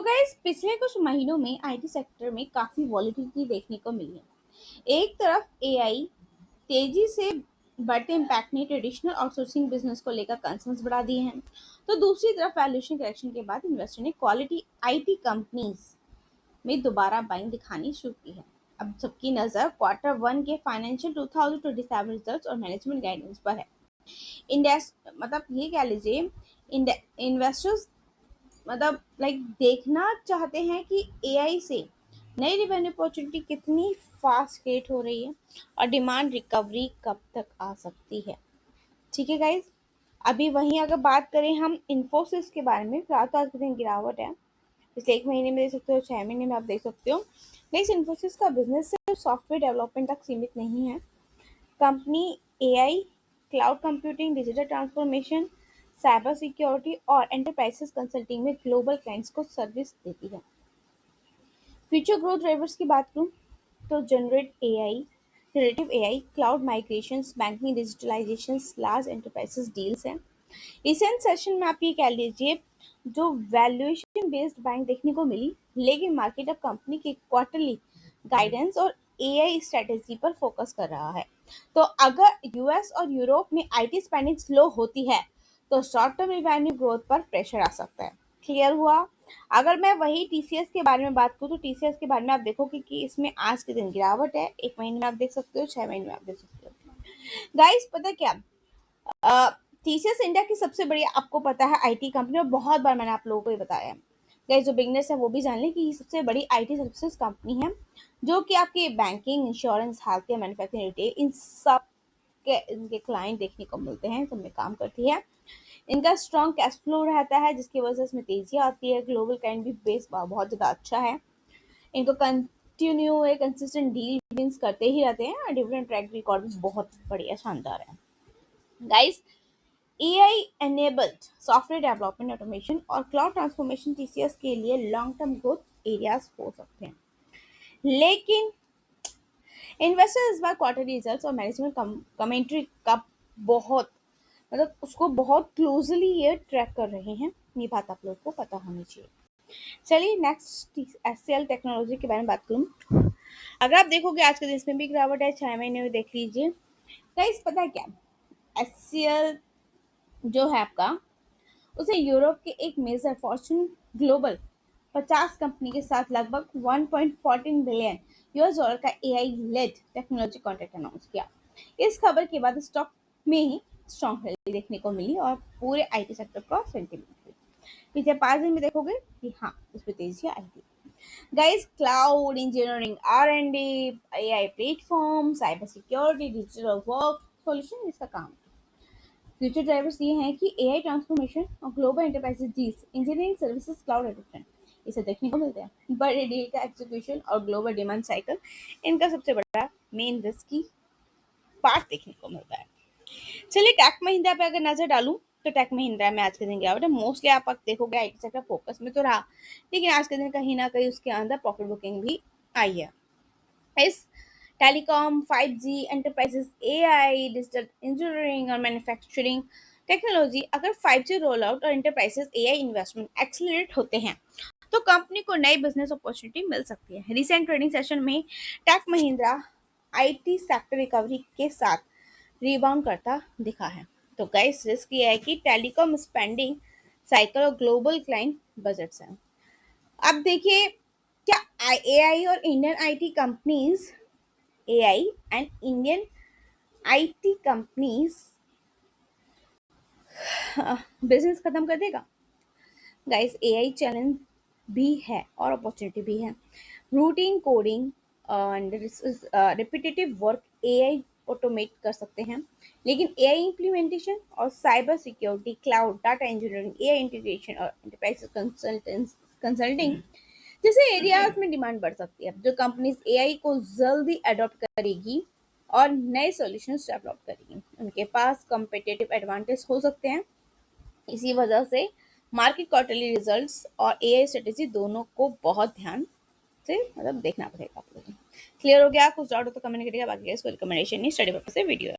तो गाइस पिछले कुछ महीनों में आईटी सेक्टर में काफी वॉलिटिलिटी देखने को मिली है। एक तरफ एआई तेजी से बढ़ते इम्पैक्ट ने ट्रेडिशनल आउटसोर्सिंग बिजनेस को लेकर कंसर्न्स बढ़ा दिए हैं, तो दूसरी तरफ वैल्यूएशन करेक्शन के बाद इन्वेस्टर ने क्वालिटी आईटी कंपनीज में दोबारा बाइंग दिखानी शुरू की है। अब सबकी नजर क्वार्टर वन के फाइनेंशियल 2027 रिजल्ट्स और मैनेजमेंट गाइडेंस पर है। इंडेस मतलब ये कह लीजिए इन्वेस्टर्स देखना चाहते हैं कि एआई से नई रेवेन्यू अपॉर्चुनिटी कितनी फास्ट क्रिएट हो रही है और डिमांड रिकवरी कब तक आ सकती है। ठीक है गाइज, अभी वहीं अगर बात करें हम इन्फोसिस के बारे में, फिलहाल तो आज के दिन गिरावट है। पिछले एक महीने में देख सकते हो, 6 महीने में आप देख सकते हो। गाइज इन्फोसिस का बिजनेस सिर्फ सॉफ्टवेयर डेवलपमेंट तक सीमित नहीं है। Company AI, cloud computing, digital transformation, cyber security और एंटरप्राइजेस कंसल्टिंग में ग्लोबल क्लाइंट्स को सर्विस देती है। फ्यूचर ग्रोथ ड्राइवर्स की बात करूं तो generative AI, cloud migrations, banking digitalisation, large enterprises deals हैं। रिसेंट सेशन में आप ये कह लीजिए जो वैल्यूएशन बेस्ड बाइंग देखने को मिली, लेकिन मार्केट अब कंपनी के क्वार्टरली गाइडेंस और एआई स्ट्रेटेजी पर फोकस कर रहा है। तो अगर यूएस और यूरोप में आईटी स्पेंडिंग स्लो होती है तो शॉर्ट टर्म रेवेन्यू ग्रोथ पर प्रेशर आ सकता है। क्लियर हुआ? अगर मैं वही टीसीएस के बारे में बात करूँ तो टीसीएस के बारे में आप देखोगे कि इसमें आज के दिन गिरावट है। एक महीने में आप देख सकते हो, 6 महीने में आप देख सकते हो। गाइस पता क्या, टीसीएस इंडिया की सबसे बड़ी, आपको पता है, आईटी कंपनी, और बहुत बार मैंने आप लोगों को ये बताया है। गाइस जो बिगनर्स है वो भी जान लें कि ये सबसे बड़ी आईटी सर्विसेज कंपनी है, जो कि आपके banking, insurance, health care, manufacturing, retail, इन सब के इनके क्लाइंट देखने को मिलते हैं, सब में काम करती है। इनका स्ट्रॉन्ग कैश फ्लो रहता है जिसकी वजह से इसमें तेजी आती है। ग्लोबल क्लाइंट भी बेस बहुत ज़्यादा अच्छा है। इनको कंटिन्यू एक कंसिस्टेंट डील विंस करते ही रहते हैं और डिविडेंड ट्रैक रिकॉर्ड भी बहुत बढ़िया, शानदार है। Guys AI enabled software development, automation और क्लाउड ट्रांसफॉर्मेशन टीसीएस के लिए लॉन्ग टर्म ग्रोथ एरियाज हो सकते हैं, लेकिन इन्वेस्टर इस बार क्वार्टर रिजल्ट्स और मैनेजमेंट कमेंट्री का बहुत उसको बहुत क्लोजली ये ट्रैक कर रहे हैं। ये बात आप लोग को पता होनी चाहिए। चलिए नेक्स्ट एचसीएल टेक्नोलॉजी के बारे में बात करूँ। अगर आप देखोगे आज के दिन इसमें भी गिरावट है, 6 महीने में देख लीजिए। गाइस पता है क्या, एचसीएल जो है आपका, उसे यूरोप के एक मेजर फॉर्च्यून ग्लोबल 50 कंपनी के साथ लगभग 1.14 बिलियन यूएस डॉलर का AI led technology contract announce किया। इस खबर के बाद स्टॉक में ही स्ट्रॉन्ग रैली देखने को मिली और पूरे आईटी सेक्टर का सेंटीमेंट हुई। पिछले 5 दिन में देखोगे कि हाँ, उसमें तेजी आई थी। Guys cloud engineering, R and D, AI platform, cyber security, digital work solution, इसका काम। फ्यूचर ड्राइवर्स ये हैं कि एआई ट्रांसफॉर्मेशन और global enterprises deals, engineering services, cloud adoption, इसे देखने को मिलते हैं। बड़े डील का एग्जीक्यूशन और ग्लोबल डिमांड साइकिल, इनका सबसे बड़ा मेन रिस्की पार्ट देखने को मिलता है। चलिए टेक महिंद्रा पे अगर नजर डालूं तो टेक महिंद्रा में आज के दिन गिरावट है। मोस्टली आप देखोगे आईटी सेक्टर फोकस में तो रहा, लेकिन आज के दिन कहीं ना कहीं उसके अंदर प्रॉफिट बुकिंग भी आई है। इस telecom, 5G, enterprises, AI, digital engineering और मैन्युफैक्चरिंग टेक्नोलॉजी, अगर 5G रोल आउट और एंटरप्राइजेस एआई इन्वेस्टमेंट एक्सेलरेट होते हैं तो कंपनी को नई बिजनेस अपॉर्चुनिटी मिल सकती है। रिसेंट ट्रेडिंग सेशन में Tech Mahindra IT sector recovery के साथ रिबाउंड करता दिखा है। तो गाइस रिस्क ये है कि टेलीकॉम स्पेंडिंग साइकिल और ग्लोबल क्लाइंट बजट्स हैं। अब देखिए, क्या एआई और Indian IT companies, AI and Indian IT companies business खत्म कर देगा? गाइस एआई चैलेंज भी है और अपॉर्चुनिटी भी है। Routine coding and repetitive work AI automate कर सकते हैं, लेकिन एआई इम्प्लीमेंटेशन और cyber security, cloud, data engineering, AI integration और एंटरप्राइज कंसल्टिंग जैसे एरियाज में डिमांड बढ़ सकती है। जो कंपनीज एआई को जल्दी अडॉप्ट करेगी और नए सॉल्यूशंस डेवलप करेगी, उनके पास कॉम्पिटिटिव एडवांटेज हो सकते हैं। इसी वजह से मार्केट क्वार्टरली रिजल्ट्स और एआई स्ट्रेटेजी दोनों को बहुत ध्यान से देखना पड़ेगा आप लोगों को। क्लियर हो गया? कुछ डाउट हो तो कमेंट करिएगा, बाकी इसको रिकमेंडेशन नहीं, स्टडी पर्पस से वीडियो है।